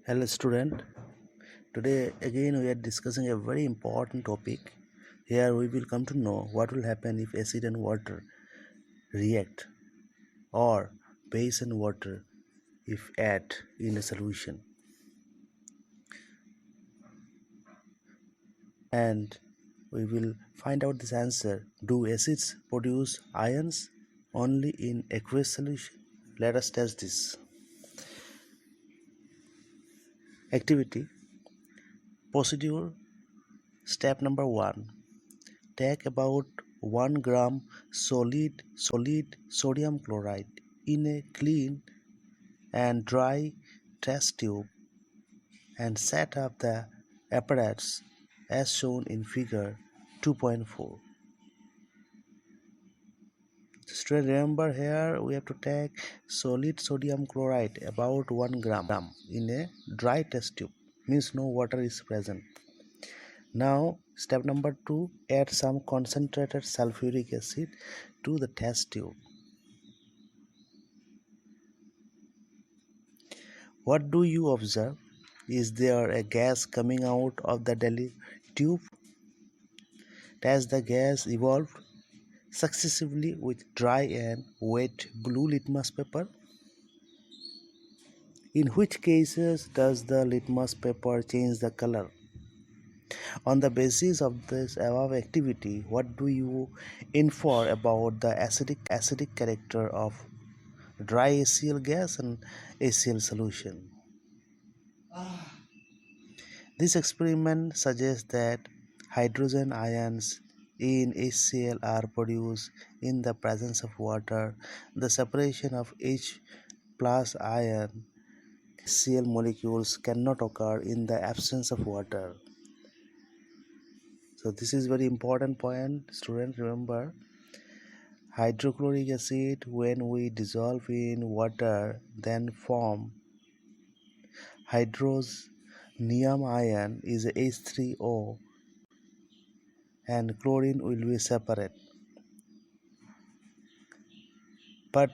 Hello student, today again we are discussing a very important topic. Here we will come to know what will happen if acid and water react, or base and water if add in a solution. And we will find out this answer. Do acids produce ions only in aqueous solution? Let us test this. Activity procedure. Step number 1. Take about 1 gram solid sodium chloride in a clean and dry test tube and set up the apparatus as shown in figure 2.4. Just remember, here we have to take solid sodium chloride about 1 gram in a dry test tube, means no water is present. Now step number 2, add some concentrated sulfuric acid to the test tube. What do you observe? Is there a gas coming out of the Delhi tube? As the gas evolved successively with dry and wet blue litmus paper? In which cases does the litmus paper change the color? On the basis of this above activity, what do you infer about the acidic character of dry HCl gas and HCl solution? This experiment suggests that hydrogen ions in HCl are produced in the presence of water. The separation of H plus ion HCl molecules cannot occur in the absence of water. So this is very important point, student. Remember, hydrochloric acid, when we dissolve in water, then form hydronium ion is H3O, and chlorine will be separate. But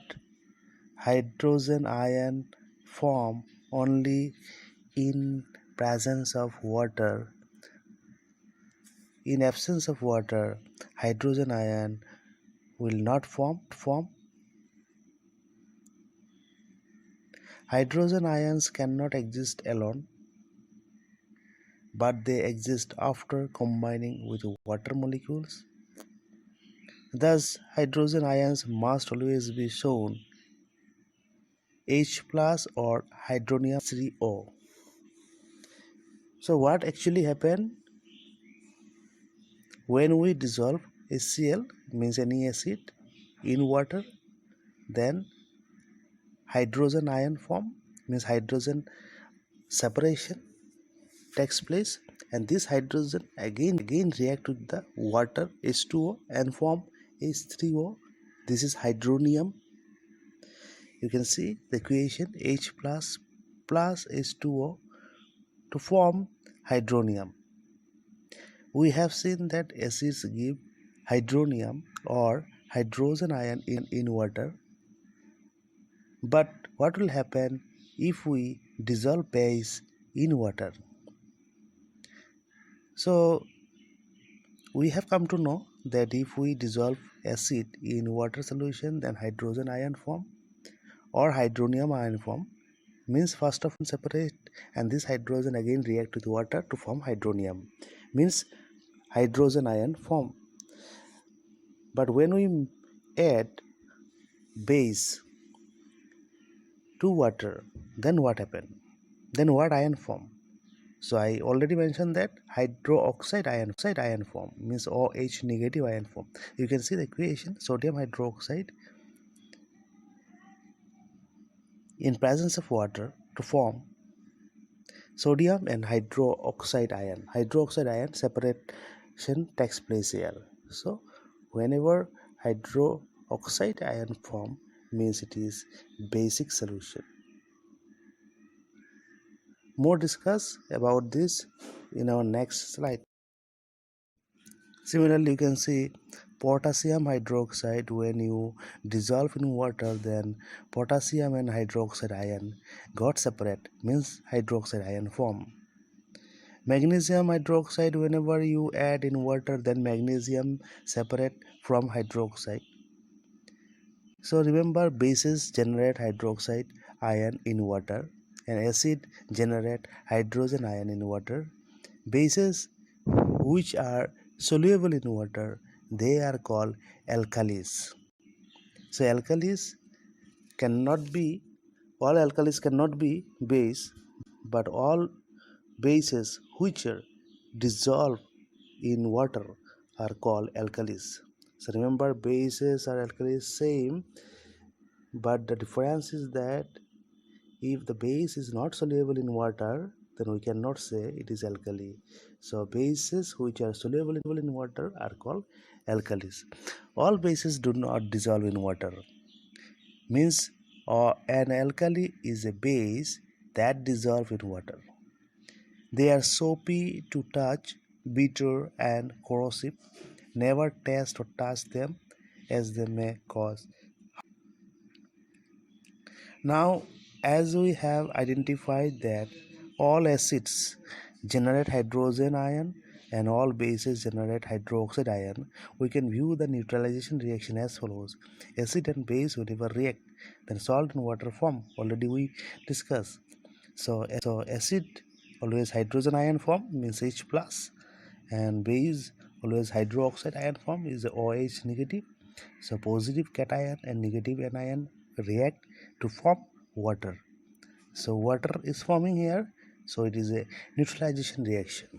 hydrogen ion form only in presence of water. In absence of water, hydrogen ion will not form. Hydrogen ions cannot exist alone, but they exist after combining with water molecules. Thus, hydrogen ions must always be shown H plus or hydronium 3O. So what actually happened when we dissolve HCl, means any acid, in water? Then hydrogen ion form, means hydrogen separation takes place, and this hydrogen again react with the water H2O and form H3O. This is hydronium. You can see the equation H plus H2O to form hydronium. We have seen that acids give hydronium or hydrogen ion in water. But what will happen if we dissolve base in water? So we have come to know that if we dissolve acid in water solution, then hydrogen ion form or hydronium ion form, means first of all separate, and this hydrogen again react with water to form hydronium, means hydrogen ion form. But when we add base to water, then what happen? Then what ion form? So I already mentioned that hydroxide ion form, means OH negative ion form. You can see the equation sodium hydroxide in presence of water to form sodium and hydroxide ion. Hydroxide ion separation takes place here. So whenever hydroxide ion form, means it is basic solution. More discuss about this in our next slide. Similarly, you can see potassium hydroxide, when you dissolve in water, then potassium and hydroxide ion got separate, means hydroxide ion form. Magnesium hydroxide, whenever you add in water, then magnesium separate from hydroxide. So remember, bases generate hydroxide ion in water and acid generate hydrogen ion in water. Bases which are soluble in water, they are called alkalis. So all alkalis cannot be base, but all bases which are dissolved in water are called alkalis. So remember, bases are alkalis same, but the difference is that if the base is not soluble in water, then we cannot say it is alkali. So bases which are soluble in water are called alkalis. All bases do not dissolve in water. Means an alkali is a base that dissolve in water. They are soapy to touch, bitter and corrosive. Never taste or touch them, as they may cause. Now, as we have identified that all acids generate hydrogen ion and all bases generate hydroxide ion, we can view the neutralization reaction as follows. Acid and base whenever react, then salt and water form. Already we discussed. So acid always hydrogen ion form, means H plus, and base always hydroxide ion form is OH negative. So positive cation and negative anion react to form water. So water is forming here, so it is a neutralization reaction.